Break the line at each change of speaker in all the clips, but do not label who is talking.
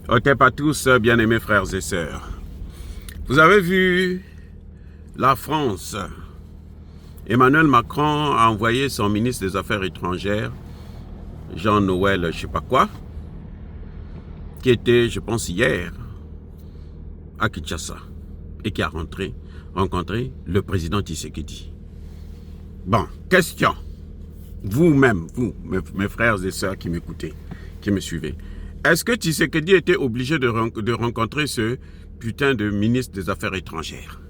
Ok, pas tous, bien-aimés frères et sœurs. Vous avez vu la France. Emmanuel Macron a envoyé son ministre des Affaires étrangères, Jean-Noël, je ne sais pas quoi, qui était, je pense, hier, à Kinshasa, et qui a rencontré le président Tshisekedi. Bon, question. Vous-même, vous, mes frères et sœurs qui m'écoutez, qui me suivez, est-ce que Tshisekedi était obligé de rencontrer ce putain de ministre des Affaires étrangères?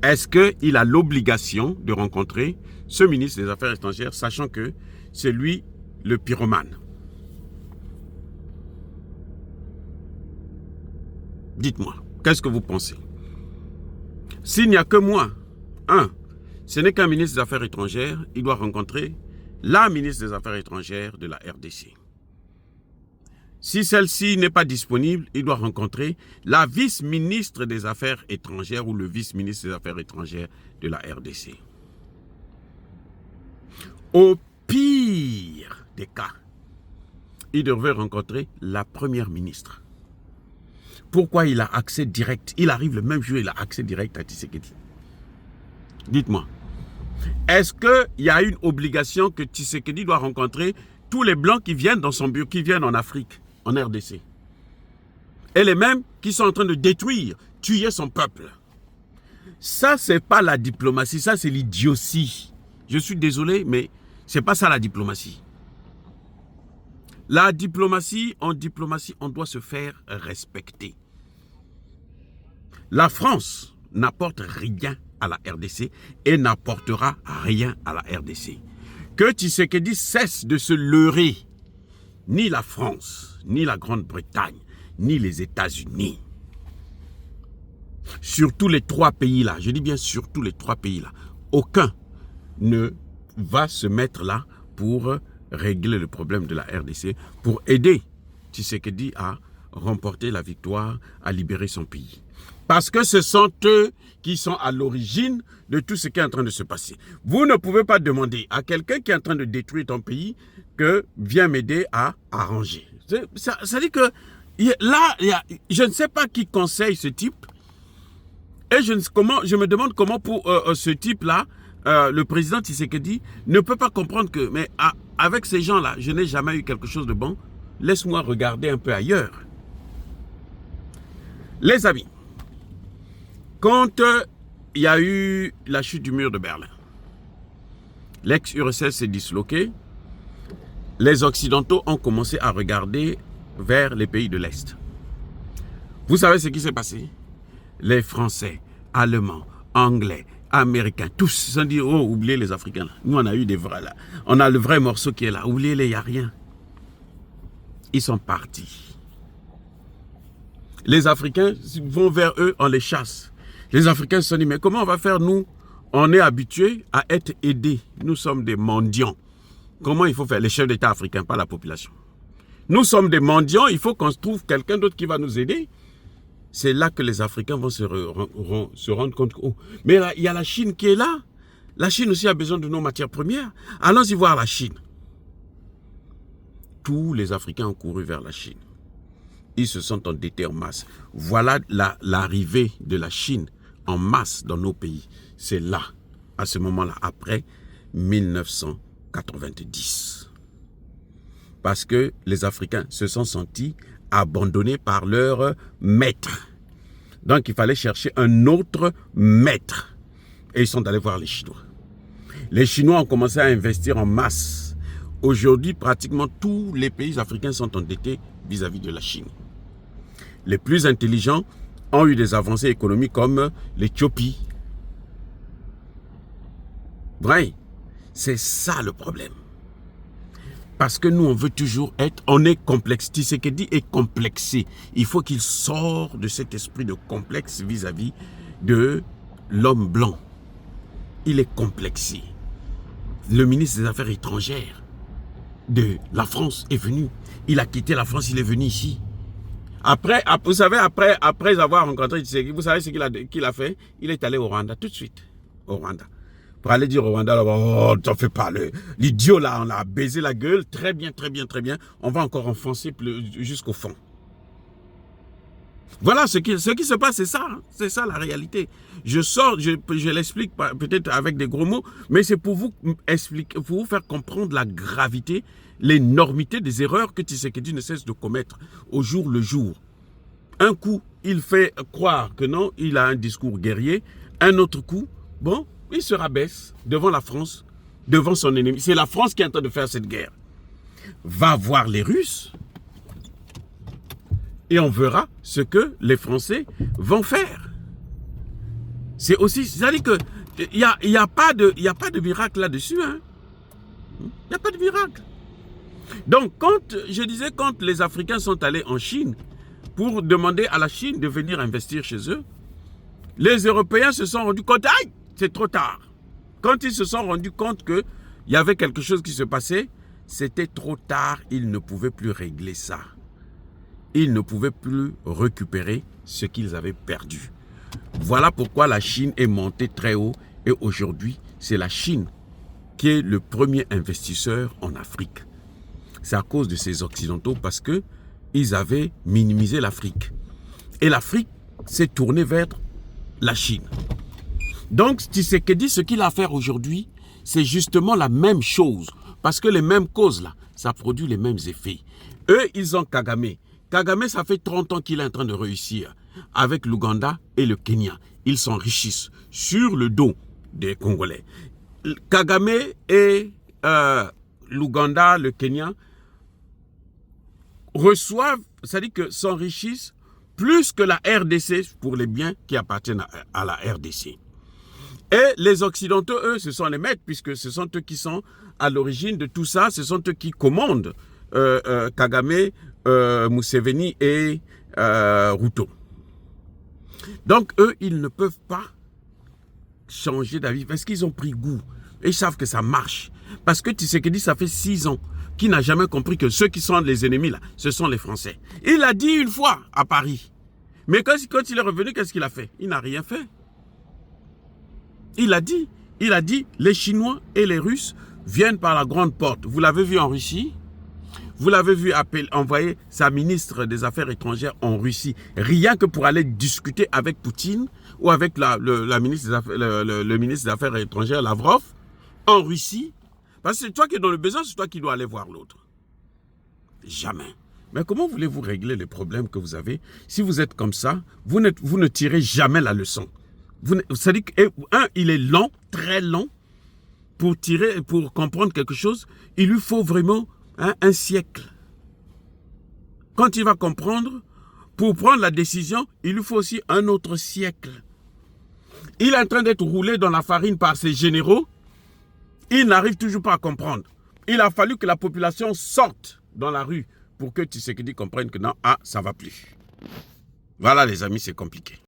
Est-ce qu'il a l'obligation de rencontrer ce ministre des Affaires étrangères, sachant que c'est lui le pyromane? Dites-moi, qu'est-ce que vous pensez? S'il n'y a que moi, ce n'est qu'un ministre des Affaires étrangères, il doit rencontrer la ministre des Affaires étrangères de la RDC. Si celle-ci n'est pas disponible, il doit rencontrer la vice-ministre des Affaires étrangères ou le vice-ministre des Affaires étrangères de la RDC. Au pire des cas, il devrait rencontrer la première ministre. Pourquoi il a accès direct? Il arrive le même jour, il a accès direct à Tshisekedi. Dites-moi, est-ce qu'il y a une obligation que Tshisekedi doit rencontrer tous les Blancs qui viennent dans son bureau, qui viennent en Afrique, en RDC? Et les mêmes qui sont en train de détruire, tuer son peuple. Ça, c'est pas la diplomatie, ça, c'est l'idiotie. Je suis désolé, mais c'est pas ça la diplomatie. La diplomatie, en diplomatie, on doit se faire respecter. La France n'apporte rien à la RDC et n'apportera rien à la RDC. Que Tshisekedi cesse de se leurrer. Ni la France, ni la Grande-Bretagne, ni les États-Unis. Sur tous les trois pays-là, je dis bien sur tous les trois pays-là, aucun ne va se mettre là pour régler le problème de la RDC, pour aider Tshisekedi à remporter la victoire, à libérer son pays. Parce que ce sont eux qui sont à l'origine de tout ce qui est en train de se passer. Vous ne pouvez pas demander à quelqu'un qui est en train de détruire ton pays que viens m'aider à arranger. Ça dit que là, je ne sais pas qui conseille ce type. Et je me demande comment pour ce type-là, le président Tshisekedi ne peut pas comprendre que, mais avec ces gens-là, je n'ai jamais eu quelque chose de bon. Laisse-moi regarder un peu ailleurs. Les amis, quand il y a eu la chute du mur de Berlin, l'ex-URSS s'est disloqué, les Occidentaux ont commencé à regarder vers les pays de l'Est. Vous savez ce qui s'est passé? Les Français, Allemands, Anglais, Américains, tous se sont dit, oh, oubliez les Africains là. Nous, on a eu des vrais là. On a le vrai morceau qui est là. Oubliez-les, il n'y a rien. Ils sont partis. Les Africains vont vers eux, on les chasse. Les Africains se sont dit, mais comment on va faire nous? On est habitués à être aidés. Nous sommes des mendiants. Comment il faut faire? Les chefs d'État africains, pas la population. Nous sommes des mendiants, il faut qu'on se trouve quelqu'un d'autre qui va nous aider. C'est là que les Africains vont se rendre compte. Oh, mais là, il y a la Chine qui est là. La Chine aussi a besoin de nos matières premières. Allons-y voir la Chine. Tous les Africains ont couru vers la Chine. Ils se sont endettés en masse. Voilà l'arrivée de la Chine en masse dans nos pays. C'est là, à ce moment-là, après 1990. Parce que les Africains se sont sentis abandonnés par leur maître. Donc, il fallait chercher un autre maître. Et ils sont allés voir les Chinois. Les Chinois ont commencé à investir en masse. Aujourd'hui, pratiquement tous les pays africains sont endettés vis-à-vis de la Chine. Les plus intelligents ont eu des avancées économiques comme l'Éthiopie. Vrai, c'est ça le problème. Parce que nous, on veut toujours être, on est complexe. Tshisekedi est complexé. Il faut qu'il sorte de cet esprit de complexe vis-à-vis de l'homme blanc. Il est complexé. Le ministre des Affaires étrangères de la France est venu. Il a quitté la France, il est venu ici. Après, vous savez, après avoir rencontré Tshisekedi, vous savez ce qu'il a fait? Il est allé au Rwanda tout de suite. Au Rwanda. pour aller dire au Rwanda, là, oh, t'en fais pas, l'idiot là, on a baisé la gueule, très bien, très bien, très bien, on va encore enfoncer jusqu'au fond. Voilà ce qui se passe, c'est ça la réalité. Je l'explique peut-être avec des gros mots, mais c'est pour vous expliquer, pour vous faire comprendre la gravité, l'énormité des erreurs que Tshisekedi ne cesse de commettre au jour le jour. Un coup, il fait croire que non, il a un discours guerrier. Un autre coup, bon, il se rabaisse devant la France, devant son ennemi. C'est la France qui est en train de faire cette guerre. Va voir les Russes et on verra ce que les Français vont faire. C'est aussi, c'est-à-dire que il y a pas de miracle là-dessus, hein. Il n'y a pas de miracle. Donc, quand les Africains sont allés en Chine pour demander à la Chine de venir investir chez eux, les Européens se sont rendus compte, aïe, c'est trop tard. Quand ils se sont rendus compte qu'il y avait quelque chose qui se passait, c'était trop tard, ils ne pouvaient plus régler ça. Ils ne pouvaient plus récupérer ce qu'ils avaient perdu. Voilà pourquoi la Chine est montée très haut et aujourd'hui, c'est la Chine qui est le premier investisseur en Afrique. C'est à cause de ces Occidentaux parce qu'ils avaient minimisé l'Afrique. Et l'Afrique s'est tournée vers la Chine. Donc, Tshisekedi, ce qu'il a à faire aujourd'hui, c'est justement la même chose. Parce que les mêmes causes, là, ça produit les mêmes effets. Eux, ils ont Kagame. Kagame, ça fait 30 ans qu'il est en train de réussir avec l'Ouganda et le Kenya. Ils s'enrichissent sur le dos des Congolais. Kagame et l'Ouganda, le Kenya, reçoivent, c'est-à-dire que s'enrichissent plus que la RDC pour les biens qui appartiennent à la RDC. Et les Occidentaux, eux, ce sont les maîtres, puisque ce sont eux qui sont à l'origine de tout ça, ce sont eux qui commandent Kagame, Museveni et Ruto. Donc, eux, ils ne peuvent pas changer d'avis parce qu'ils ont pris goût. Et ils savent que ça marche. Parce que Tshisekedi, ça fait 6 ans qu'il n'a jamais compris que ceux qui sont les ennemis, là, ce sont les Français. Il l'a dit une fois à Paris. Mais quand il est revenu, qu'est-ce qu'il a fait? Il n'a rien fait. Il a dit, les Chinois et les Russes viennent par la grande porte. Vous l'avez vu en Russie? Vous l'avez vu envoyer sa ministre des Affaires étrangères en Russie, rien que pour aller discuter avec Poutine ou avec le ministre des Affaires étrangères, Lavrov, en Russie. Parce que c'est toi qui es dans le besoin, c'est toi qui dois aller voir l'autre. Jamais. Mais comment voulez-vous régler les problèmes que vous avez? Si vous êtes comme ça, vous ne tirez jamais la leçon. C'est-à-dire il est lent, très lent, pour comprendre quelque chose, il lui faut vraiment un siècle. Quand il va comprendre, pour prendre la décision, il lui faut aussi un autre siècle. Il est en train d'être roulé dans la farine par ses généraux. Il n'arrive toujours pas à comprendre. Il a fallu que la population sorte dans la rue pour que Tshisekedi comprenne que non, ça ne va plus. Voilà les amis, c'est compliqué.